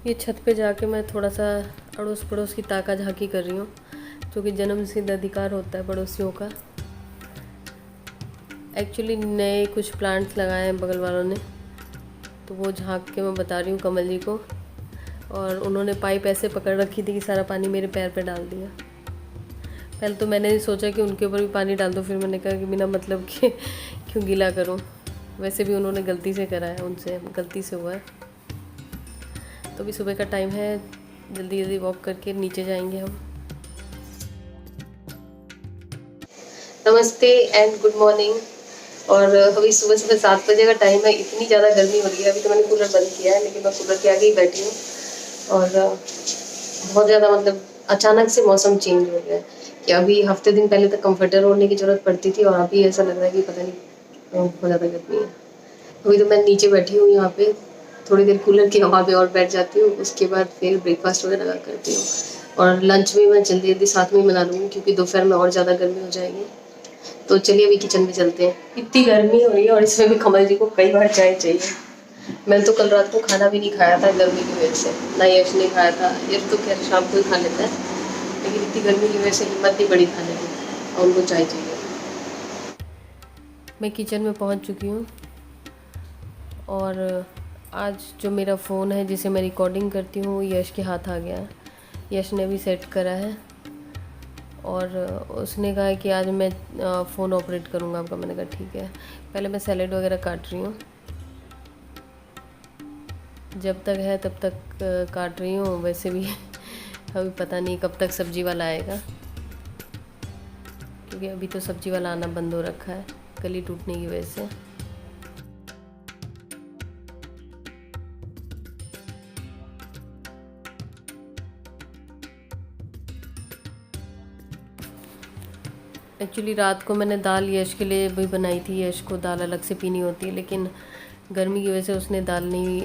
ये छत पे जाके मैं थोड़ा सा अड़ोस पड़ोस की ताका झाकी कर रही हूँ, जो कि जन्म सिद्ध अधिकार होता है पड़ोसियों का। एक्चुअली नए कुछ प्लांट्स लगाए हैं बगल वालों ने, तो वो झांक के मैं बता रही हूँ कमल जी को। और उन्होंने पाइप ऐसे पकड़ रखी थी कि सारा पानी मेरे पैर पे डाल दिया। पहले तो मैंने सोचा कि उनके ऊपर भी पानी डाल दो, फिर मैंने कहा कि बिना मतलब के क्यों गीला करूँ। वैसे भी उन्होंने गलती से करा है, उनसे गलती से हुआ है। तो अभी सुबह का टाइम है, जल्दी जल्दी वॉक करके नीचे जाएंगे हम। नमस्ते एंड गुड मॉर्निंग। और अभी सुबह सुबह 7 बजे का टाइम है। इतनी ज़्यादा गर्मी हो रही है। अभी तो मैंने कूलर बंद किया है, लेकिन मैं कूलर के आगे ही बैठी हूँ। और बहुत ज़्यादा मतलब अचानक से मौसम चेंज हो गया है कि अभी हफ्ते दिन पहले तक कंफर्टर ओढ़ने की ज़रूरत पड़ती थी, और अभी ऐसा लग रहा है कि पता नहीं बहुत ज़्यादा गर्मी है। अभी तो मैं नीचे बैठी हूँ यहाँ पे, थोड़ी देर कूलर की हवा में और बैठ जाती हूँ। उसके बाद फिर ब्रेकफास्ट वगैरह करती हूँ, और लंच भी मैं जल्दी जल्दी साथ में ही बना लूँगी, क्योंकि दोपहर में और ज़्यादा गर्मी हो जाएगी। तो चलिए अभी किचन में चलते हैं। इतनी गर्मी हो रही है, और इसमें भी कमल जी को कई बार चाय चाहिए। मैंने तो कल रात को खाना भी नहीं खाया था गर्मी की वजह से, ना यश ने खाया था। यश तो खैर शाम को ही खा लेता है, लेकिन इतनी गर्मी की वजह से हिम्मत नहीं पड़ी खाने की, और उनको चाय चाहिए। मैं किचन में पहुंच चुकी हूँ, और आज जो मेरा फ़ोन है जिसे मैं रिकॉर्डिंग करती हूँ वो यश के हाथ आ गया है। यश ने भी सेट करा है, और उसने कहा है कि आज मैं फ़ोन ऑपरेट करूँगा आपका। मैंने कहा ठीक है। पहले मैं सैलेड वगैरह काट रही हूँ, जब तक है तब तक काट रही हूँ। वैसे भी अभी पता नहीं कब तक सब्ज़ी वाला आएगा, क्योंकि अभी तो सब्ज़ी वाला आना बंद हो रखा है कली टूटने की वजह से। एक्चुअली रात को मैंने दाल यश के लिए भी बनाई थी। यश को दाल अलग से पीनी होती है, लेकिन गर्मी की वजह से उसने दाल नहीं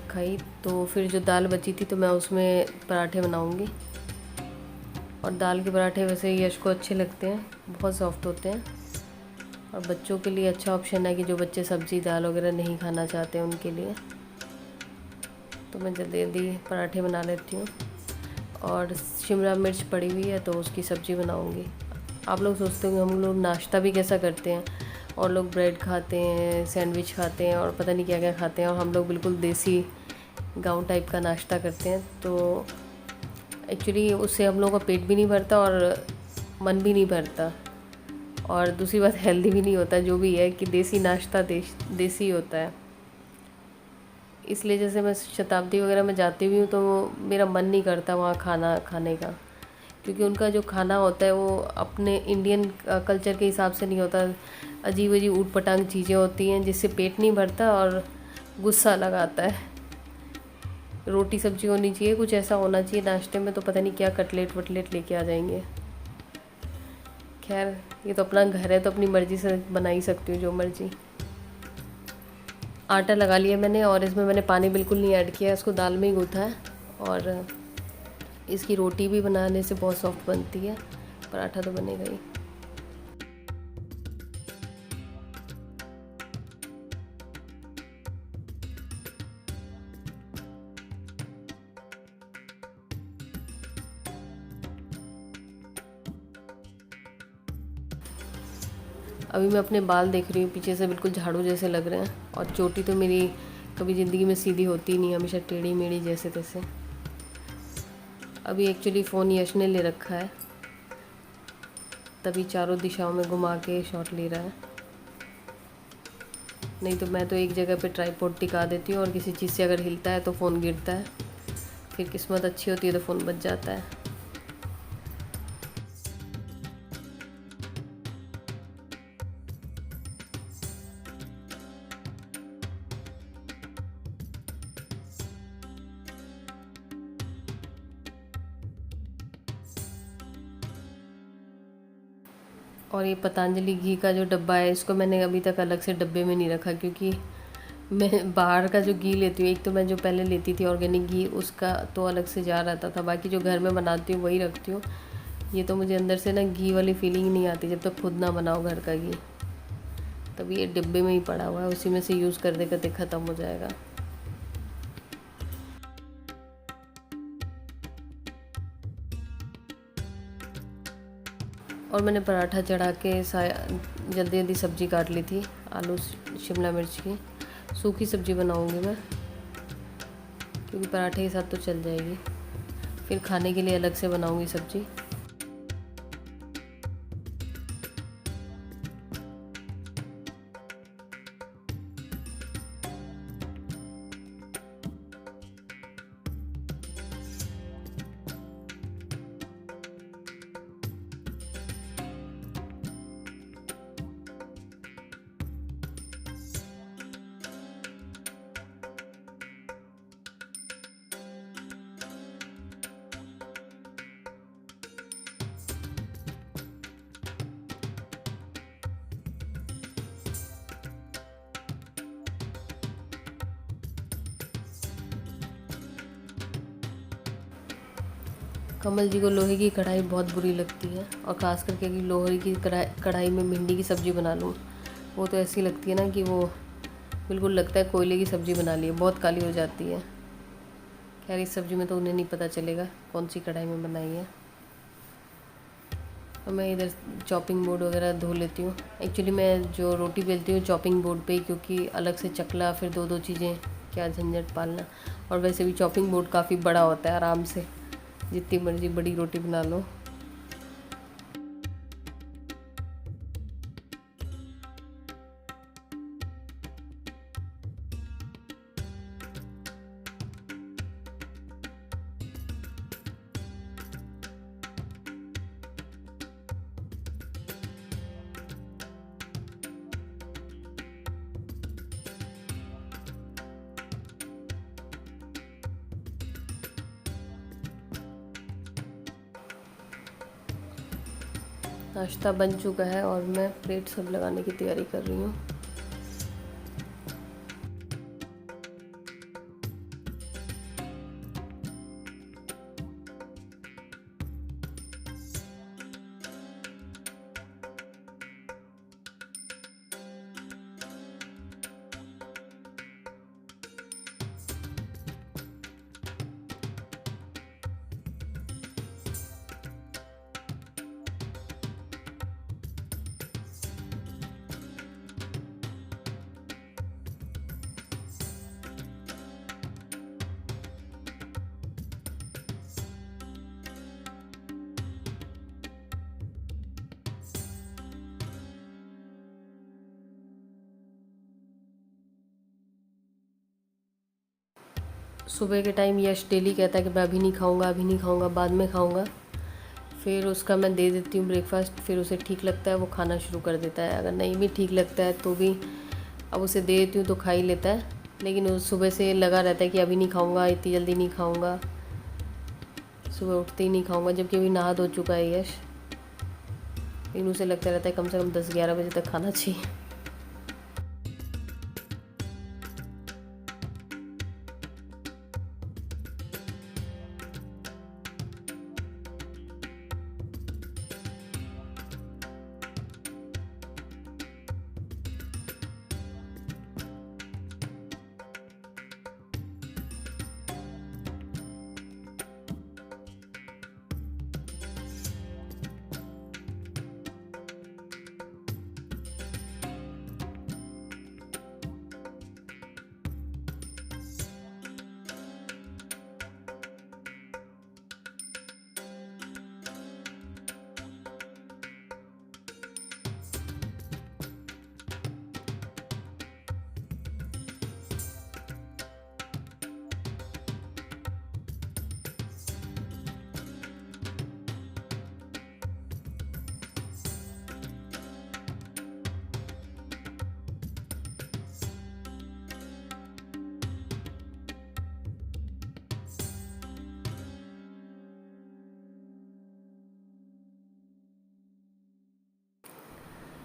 खाई। तो फिर जो दाल बची थी तो मैं उसमें पराठे बनाऊंगी। और दाल के पराठे वैसे यश को अच्छे लगते हैं, बहुत सॉफ्ट होते हैं। और बच्चों के लिए अच्छा ऑप्शन है कि जो बच्चे सब्ज़ी दाल वगैरह नहीं खाना चाहते हैं उनके लिए। तो मैं जल्दी जल्दी पराठे बना लेती हूँ। और शिमला मिर्च पड़ी हुई है, तो उसकी सब्ज़ी बनाऊँगी। आप लोग सोचते होंगे हम लोग नाश्ता भी कैसा करते हैं, और लोग ब्रेड खाते हैं, सैंडविच खाते हैं, और पता नहीं क्या क्या खाते हैं, और हम लोग बिल्कुल देसी गांव टाइप का नाश्ता करते हैं। तो एक्चुअली उससे हम लोगों का पेट भी नहीं भरता और मन भी नहीं भरता, और दूसरी बात हेल्दी भी नहीं होता। जो भी है कि देसी नाश्ता देसी होता है। इसलिए जैसे मैं शताब्दी वगैरह में जाती भी हूँ तो मेरा मन नहीं करता वहाँ खाना खाने का, क्योंकि उनका जो खाना होता है वो अपने इंडियन कल्चर के हिसाब से नहीं होता। अजीब अजीब ऊट पटांग चीज़ें होती हैं जिससे पेट नहीं भरता और गुस्सा लगाता है। रोटी सब्जी होनी चाहिए, कुछ ऐसा होना चाहिए नाश्ते में, तो पता नहीं क्या कटलेट वटलेट लेके आ जाएंगे। खैर ये तो अपना घर है, तो अपनी मर्ज़ी से बना ही सकती हूँ जो मर्ज़ी। आटा लगा लिया मैंने, और इसमें मैंने पानी बिल्कुल नहीं ऐड किया, इसको दाल में ही गूँथा है। और इसकी रोटी भी बनाने से बहुत सॉफ्ट बनती है, पराठा तो बनेगा ही। अभी मैं अपने बाल देख रही हूँ, पीछे से बिल्कुल झाड़ू जैसे लग रहे हैं, और चोटी तो मेरी कभी ज़िंदगी में सीधी होती नहीं, हमेशा टेढ़ी मेढ़ी जैसे तैसे। अभी एक्चुअली फ़ोन यश ने ले रखा है, तभी चारों दिशाओं में घुमा के शॉट ले रहा है। नहीं तो मैं तो एक जगह पे ट्राइपॉड टिका देती हूँ, और किसी चीज़ से अगर हिलता है तो फ़ोन गिरता है, फिर किस्मत अच्छी होती है तो फ़ोन बच जाता है। और ये पतंजलि घी का जो डब्बा है, इसको मैंने अभी तक अलग से डब्बे में नहीं रखा, क्योंकि मैं बाहर का जो घी लेती हूँ, एक तो मैं जो पहले लेती थी ऑर्गेनिक घी, उसका तो अलग से जा रहता था, बाकी जो घर में बनाती हूँ वही रखती हूँ। ये तो मुझे अंदर से ना घी वाली फीलिंग नहीं आती जब तक खुद ना बनाओ घर का घी। तभी ये डिब्बे में ही पड़ा हुआ है, उसी में से यूज़ करते करते ख़त्म हो जाएगा। और मैंने पराठा चढ़ा के जल्दी जल्दी सब्ज़ी काट ली थी, आलू शिमला मिर्च की। सूखी सब्ज़ी बनाऊंगी मैं, क्योंकि पराठे के साथ तो चल जाएगी। फिर खाने के लिए अलग से बनाऊंगी सब्ज़ी। कमल जी को लोहे की कढ़ाई बहुत बुरी लगती है, और ख़ास करके कि लोहे की कढ़ाई में भिंडी की सब्ज़ी बना लूँ, वो तो ऐसी लगती है ना कि वो बिल्कुल लगता है कोयले की सब्ज़ी बना ली है, बहुत काली हो जाती है। खैर इस सब्ज़ी में तो उन्हें नहीं पता चलेगा कौन सी कढ़ाई में बनाई है। और मैं इधर चॉपिंग बोर्ड वगैरह धो लेती हूँ। एक्चुअली मैं जो रोटी बेलती हूँ चॉपिंग बोर्ड पे ही, क्योंकि अलग से चकला फिर दो दो चीज़ें क्या झंझट पालना। और वैसे भी चॉपिंग बोर्ड काफ़ी बड़ा होता है, आराम से जितनी मर्ज़ी बड़ी रोटी बना लो। नाश्ता बन चुका है और मैं प्लेट सब लगाने की तैयारी कर रही हूँ। सुबह के टाइम यश डेली कहता है कि मैं अभी नहीं खाऊंगा, अभी नहीं खाऊंगा, बाद में खाऊंगा। फिर उसका मैं दे देती हूँ ब्रेकफास्ट, फिर उसे ठीक लगता है वो खाना शुरू कर देता है। अगर नहीं भी ठीक लगता है तो भी अब उसे दे देती हूँ तो खा ही लेता है, लेकिन वो सुबह से लगा रहता है कि अभी नहीं खाऊंगा, इतनी जल्दी नहीं खाऊंगा, सुबह उठते ही नहीं खाऊंगा, जबकि अभी नहा धो चुका है यश। लेकिन उसे लगता रहता है कम से कम 10-11 बजे तक खाना चाहिए।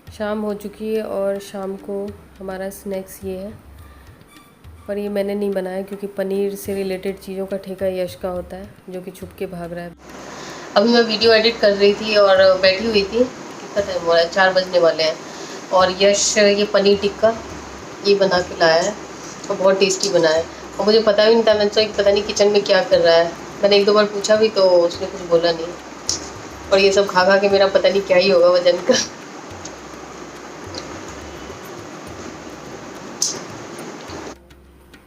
शाम हो चुकी है और शाम को हमारा स्नैक्स ये है, पर ये मैंने नहीं बनाया क्योंकि पनीर से रिलेटेड चीज़ों का ठेका यश का होता है, जो कि छुप के भाग रहा है। अभी मैं वीडियो एडिट कर रही थी और बैठी हुई थी, कितना टाइम हो रहा है, 4 बजने वाले हैं, और यश ये पनीर टिक्का ये बना के लाया है और बहुत टेस्टी बना है। और मुझे पता भी नहीं था, मैंने तो पता नहीं किचन में क्या कर रहा है, मैंने 1-2 बार पूछा भी तो उसने कुछ बोला नहीं। और ये सब खा खा के मेरा पता नहीं क्या ही होगा वजन का।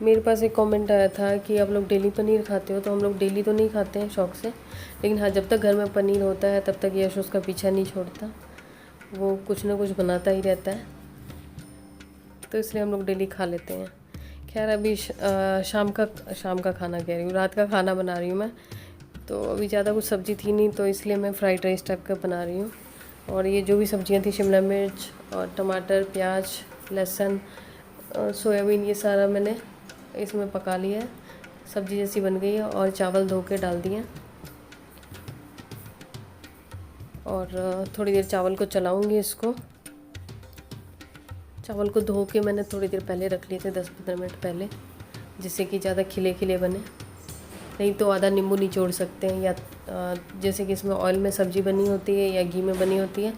मेरे पास एक कमेंट आया था कि आप लोग डेली पनीर खाते हो, तो हम लोग डेली तो नहीं खाते हैं शौक़ से, लेकिन हाँ जब तक घर में पनीर होता है तब तक यश उसका पीछा नहीं छोड़ता, वो कुछ ना कुछ बनाता ही रहता है, तो इसलिए हम लोग डेली खा लेते हैं। खैर अभी शाम का खाना कह रही हूँ, रात का खाना बना रही हूँ मैं। तो अभी ज़्यादा कुछ सब्ज़ी थी नहीं, तो इसलिए मैं फ्राइड राइस टाइप का बना रही हूँ। और ये जो भी सब्जियाँ थी, शिमला मिर्च और टमाटर, प्याज, लहसुन, सोयाबीन, ये सारा मैंने इसमें पका लिया है, सब्ज़ी जैसी बन गई है। और चावल धो के डाल दिए और थोड़ी देर चावल को चलाऊँगी। इसको चावल को धो के मैंने थोड़ी देर पहले रख लिए थे, 10-15 मिनट पहले, जिससे कि ज़्यादा खिले खिले बने। नहीं तो आधा नींबू निचोड़ सकते हैं, या जैसे कि इसमें ऑयल में सब्ज़ी बनी होती है या घी में बनी होती है,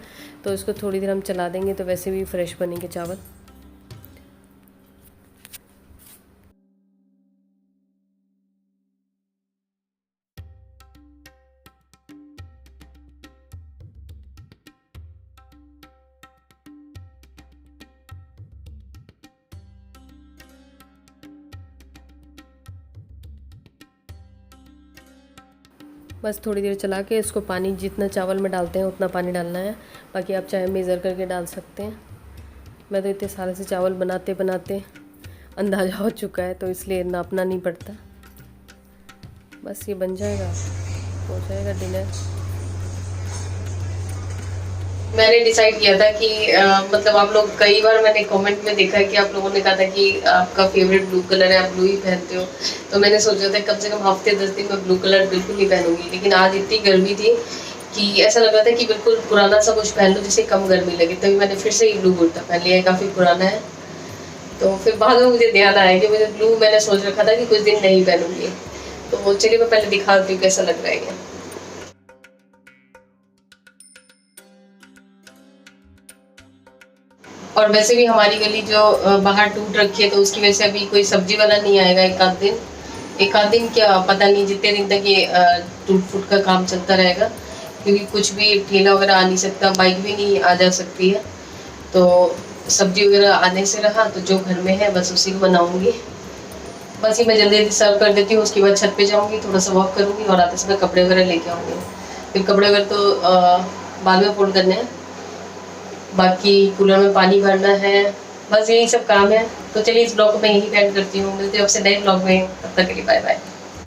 तो इसको थोड़ी देर हम चला देंगे तो वैसे भी फ्रेश बनेंगे चावल। बस थोड़ी देर चला के इसको पानी जितना चावल में डालते हैं उतना पानी डालना है, बाकी आप चाहे मेज़र करके डाल सकते हैं। मैं तो इतने सारे से चावल बनाते बनाते अंदाज़ा हो चुका है, तो इसलिए नापना नहीं पड़ता। बस ये बन जाएगा, हो जाएगा डिनर। मैंने डिसाइड किया था कि मतलब आप लोग, कई बार मैंने कमेंट में देखा है कि आप लोगों ने कहा था कि आपका फेवरेट ब्लू कलर है, आप ब्लू ही पहनते हो, तो मैंने सोचा था कम से कम हफ्ते 10 दिन में ब्लू कलर बिल्कुल नहीं पहनूंगी। लेकिन आज इतनी गर्मी थी कि ऐसा लग रहा था कि बिल्कुल पुराना सा कुछ पहन लो जिससे कम गर्मी लगे, तभी मैंने फिर से ये ब्लू कुर्ता पहन लिया है, काफ़ी पुराना है। तो फिर बाद में मुझे ध्यान आया कि मुझे ब्लू, मैंने सोच रखा था कि कुछ दिन नहीं पहनूंगी। तो चलिए मैं पहले दिखाती हूँ कैसा लग रहा है ये। और वैसे भी हमारी गली जो बाहर टूट रखी है, तो उसकी वजह से अभी कोई सब्जी वाला नहीं आएगा एक आध दिन क्या पता नहीं, जितने दिन तक ये टूट फूट का काम चलता रहेगा, क्योंकि कुछ भी ठेला वगैरह आ नहीं सकता, बाइक भी नहीं आ जा सकती है। तो सब्जी वगैरह आने से रहा, तो जो घर में है बस उसी को बनाऊंगी। बस ये मैं जल्दी जल्दी सर्व कर देती हूँ, उसके बाद छत पे जाऊँगी, थोड़ा सा वॉक करूँगी और आते समय कपड़े वगैरह लेके आऊँगी। फिर कपड़े वगैरह तो बाद में फोल्ड करने हैं, बाकी कूलर में पानी भरना है, बस यही सब काम है। तो चलिए इस ब्लॉग को मैं यहीं एंड करती हूँ, मिलते हैं आपसे नए ब्लॉग में, तब तक के लिए बाय बाय।